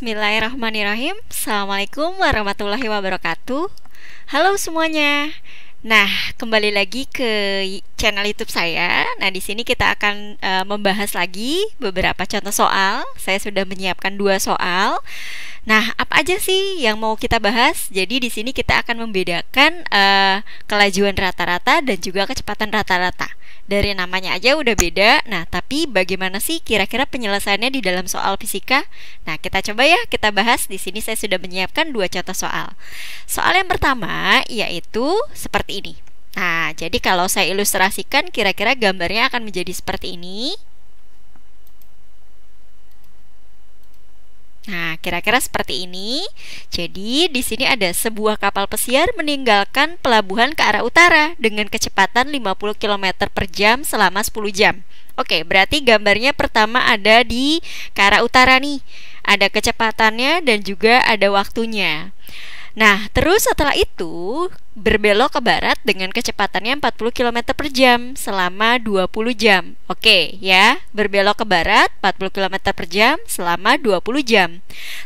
Bismillahirrahmanirrahim. Assalamualaikum warahmatullahi wabarakatuh. Halo semuanya. Nah, kembali lagi ke channel YouTube saya. Nah, di sini kita akan membahas lagi beberapa contoh soal. Saya sudah menyiapkan 2 soal. Nah, apa aja sih yang mau kita bahas? Jadi di sini kita akan membedakan kelajuan rata-rata dan juga kecepatan rata-rata. Dari namanya aja udah beda. Nah, tapi bagaimana sih kira-kira penyelesaiannya di dalam soal fisika? Nah, kita coba ya kita bahas. Di sini saya sudah menyiapkan 2 contoh soal. Soal yang pertama yaitu seperti ini. Nah, jadi kalau saya ilustrasikan kira-kira gambarnya akan menjadi seperti ini. Nah, kira-kira seperti ini. Jadi, di sini ada sebuah kapal pesiar meninggalkan pelabuhan ke arah utara dengan kecepatan 50 km per jam selama 10 jam. Oke, berarti gambarnya pertama ada di ke arah utara nih. Ada kecepatannya dan juga ada waktunya. Nah, terus setelah itu berbelok ke barat dengan kecepatannya 40 km per jam selama 20 jam. Oke, ya, berbelok ke barat 40 km per jam selama 20 jam.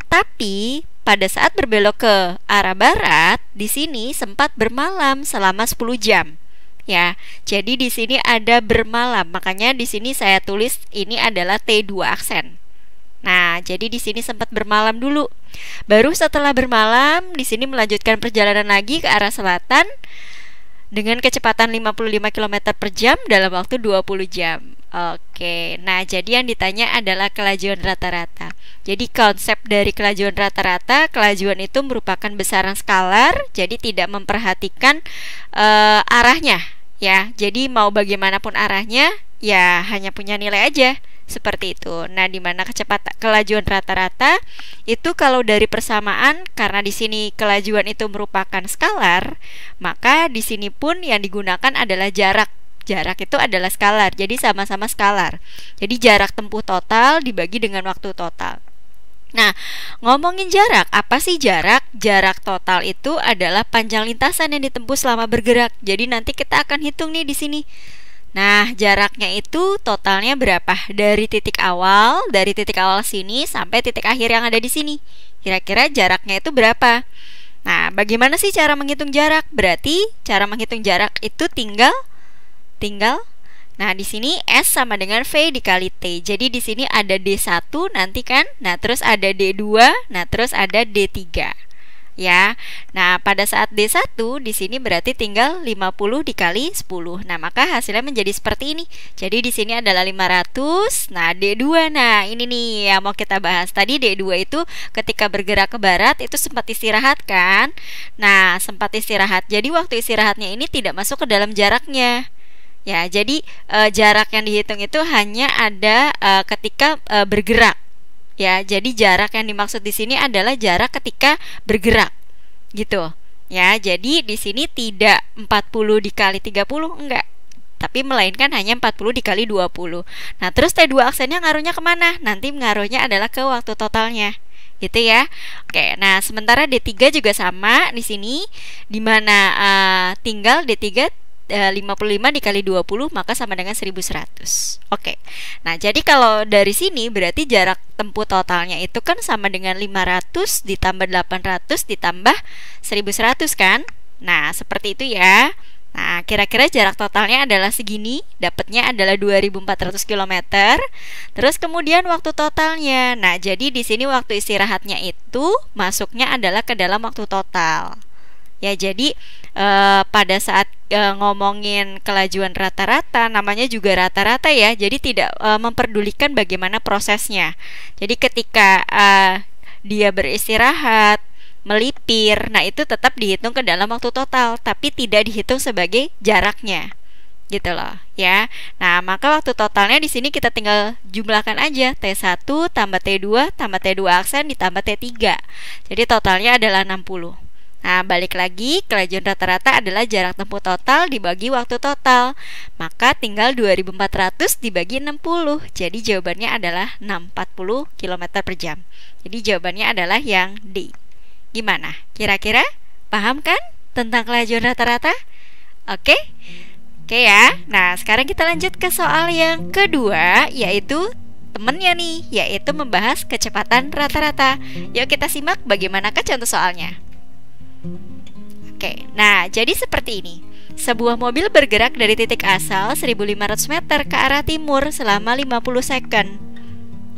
Tapi pada saat berbelok ke arah barat, di sini sempat bermalam selama 10 jam. Ya, jadi di sini ada bermalam. Makanya di sini saya tulis ini adalah T2 aksen. Nah, jadi di sini sempat bermalam dulu. Baru setelah bermalam, di sini melanjutkan perjalanan lagi ke arah selatan dengan kecepatan 55 km per jam dalam waktu 20 jam. Oke, nah jadi yang ditanya adalah kelajuan rata-rata. Jadi konsep dari kelajuan rata-rata, kelajuan itu merupakan besaran skalar, jadi tidak memperhatikan arahnya. Ya, jadi mau bagaimanapun arahnya, ya hanya punya nilai aja. Seperti itu. Nah, di mana kecepatan kelajuan rata-rata itu kalau dari persamaan, karena di sini kelajuan itu merupakan skalar, maka di sini pun yang digunakan adalah jarak. Jarak itu adalah skalar, jadi sama-sama skalar. Jadi jarak tempuh total dibagi dengan waktu total. Nah, ngomongin jarak, apa sih jarak? Jarak total itu adalah panjang lintasan yang ditempuh selama bergerak. Jadi nanti kita akan hitung nih di sini. Nah, jaraknya itu totalnya berapa? Dari titik awal sini sampai titik akhir yang ada di sini. Kira-kira jaraknya itu berapa? Nah, bagaimana sih cara menghitung jarak? Berarti cara menghitung jarak itu tinggal nah, di sini S sama dengan V dikali T. Jadi di sini ada D1 nanti kan. Nah, terus ada D2, nah terus ada D3. Ya. Nah, pada saat D1 di sini berarti tinggal 50 dikali 10. Nah, maka hasilnya menjadi seperti ini. Jadi di sini adalah 500. Nah, D2. Nah, ini nih yang mau kita bahas. Tadi D2 itu ketika bergerak ke barat itu sempat istirahat kan? Nah, sempat istirahat. Jadi waktu istirahatnya ini tidak masuk ke dalam jaraknya. Ya, jadi jarak yang dihitung itu hanya ada ketika bergerak. Ya, jadi jarak yang dimaksud di sini adalah jarak ketika bergerak. Gitu. Ya, jadi di sini tidak 40 dikali 30 enggak. Tapi melainkan hanya 40 dikali 20. Nah, terus T2 aksennya ngaruhnya kemana? Nanti ngaruhnya adalah ke waktu totalnya. Gitu ya. Oke, nah sementara D3 juga sama di sini, di mana tinggal D3 55 dikali 20 maka sama dengan 1100. Oke. Nah, jadi kalau dari sini berarti jarak tempuh totalnya itu kan sama dengan 500 ditambah 800 ditambah 1100 kan? Nah, seperti itu ya. Nah, kira-kira jarak totalnya adalah segini, dapatnya adalah 2400 km. Terus kemudian waktu totalnya. Nah, jadi di sini waktu istirahatnya itu masuknya adalah ke dalam waktu total. Ya, jadi pada saat ngomongin kelajuan rata-rata, namanya juga rata-rata ya, jadi tidak memperdulikan bagaimana prosesnya. Jadi ketika dia beristirahat, melipir, nah itu tetap dihitung ke dalam waktu total, tapi tidak dihitung sebagai jaraknya. Gitu loh, ya. Nah, maka waktu totalnya di sini kita tinggal jumlahkan aja T1 tambah T2 tambah T2 aksen ditambah T3. Jadi totalnya adalah 60. Nah, balik lagi, kelajuan rata-rata adalah jarak tempuh total dibagi waktu total. Maka tinggal 2400 dibagi 60. Jadi jawabannya adalah 640 km per jam. Jadi jawabannya adalah yang D. Gimana? Kira-kira paham kan tentang kelajuan rata-rata? Oke? Oke ya. Nah, sekarang kita lanjut ke soal yang kedua, yaitu temennya nih, yaitu membahas kecepatan rata-rata. Yuk kita simak bagaimanakah contoh soalnya. Oke, nah jadi seperti ini. Sebuah mobil bergerak dari titik asal 1500 meter ke arah timur selama 50 second.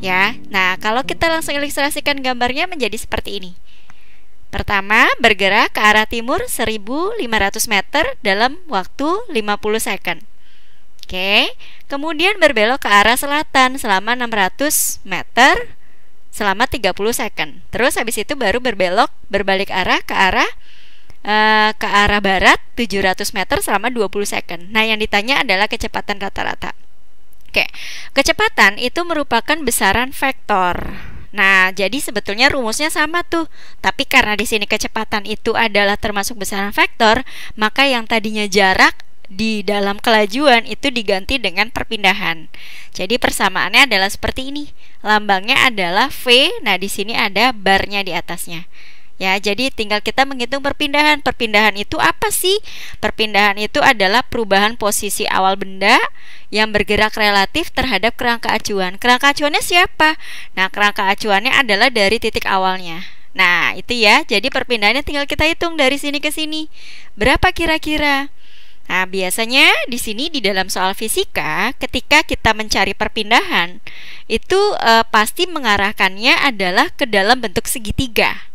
Ya, nah kalau kita langsung ilustrasikan gambarnya menjadi seperti ini. Pertama, bergerak ke arah timur 1500 meter dalam waktu 50 second. Oke, kemudian berbelok ke arah selatan selama 600 meter selama 30 second. Terus habis itu baru berbalik arah ke arah barat 700 meter selama 20 second. Nah, yang ditanya adalah kecepatan rata-rata. Oke, kecepatan itu merupakan besaran vektor. Nah, jadi sebetulnya rumusnya sama tuh. Tapi karena di sini kecepatan itu adalah termasuk besaran vektor, maka yang tadinya jarak di dalam kelajuan itu diganti dengan perpindahan. Jadi persamaannya adalah seperti ini. Lambangnya adalah V. Nah, di sini ada barnya di atasnya. Ya, jadi tinggal kita menghitung perpindahan. Perpindahan itu apa sih? Perpindahan itu adalah perubahan posisi awal benda yang bergerak relatif terhadap kerangka acuan. Kerangka acuannya siapa? Nah, kerangka acuannya adalah dari titik awalnya. Nah, itu ya. Jadi perpindahannya tinggal kita hitung dari sini ke sini. Berapa kira-kira? Nah, biasanya di sini di dalam soal fisika, ketika kita mencari perpindahan, itu pasti mengarahkannya adalah ke dalam bentuk segitiga.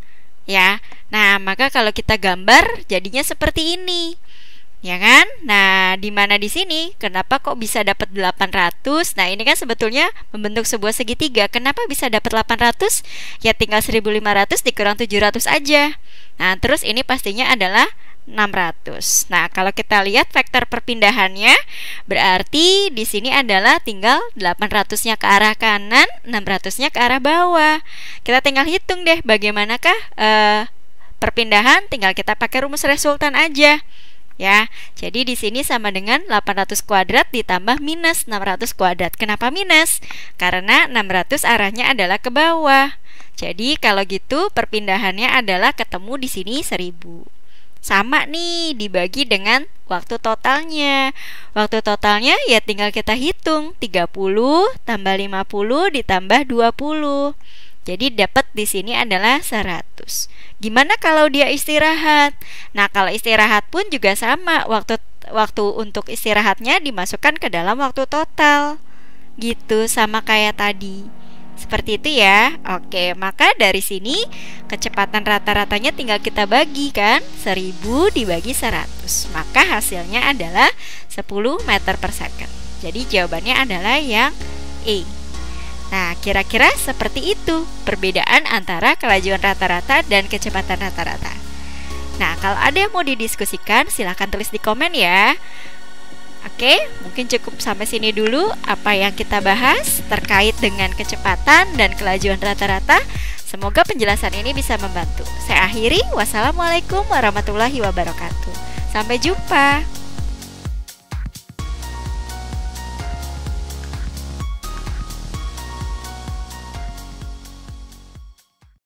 Ya, nah maka kalau kita gambar jadinya seperti ini, ya kan? Nah, di mana di sini? Kenapa kok bisa dapat 800? Nah, ini kan sebetulnya membentuk sebuah segitiga. Kenapa bisa dapat 800? Ya tinggal 1500 dikurang 700 aja. Nah, terus ini pastinya adalah 600. Nah, kalau kita lihat vektor perpindahannya, berarti di sini adalah tinggal 800-nya ke arah kanan, 600-nya ke arah bawah. Kita tinggal hitung deh bagaimanakah perpindahan, tinggal kita pakai rumus resultan aja. Ya, jadi di sini sama dengan 800 kuadrat ditambah minus 600 kuadrat. Kenapa minus? Karena 600 arahnya adalah ke bawah. Jadi kalau gitu perpindahannya adalah ketemu di sini 1000. Sama nih dibagi dengan waktu totalnya. Waktu totalnya ya tinggal kita hitung 30 tambah 50 ditambah 20. Jadi dapat di sini adalah 100. Gimana kalau dia istirahat? Nah, kalau istirahat pun juga sama. Waktu untuk istirahatnya dimasukkan ke dalam waktu total. Gitu, sama kayak tadi. Seperti itu ya. Oke, maka dari sini kecepatan rata-ratanya tinggal kita bagi kan, 1000 dibagi 100. Maka hasilnya adalah 10 meter per second. Jadi jawabannya adalah yang E. Nah, kira-kira seperti itu perbedaan antara kelajuan rata-rata dan kecepatan rata-rata. Nah, kalau ada yang mau didiskusikan silahkan tulis di komen ya. Oke, mungkin cukup sampai sini dulu apa yang kita bahas terkait dengan kecepatan dan kelajuan rata-rata. Semoga penjelasan ini bisa membantu. Saya akhiri, wassalamualaikum warahmatullahi wabarakatuh. Sampai jumpa.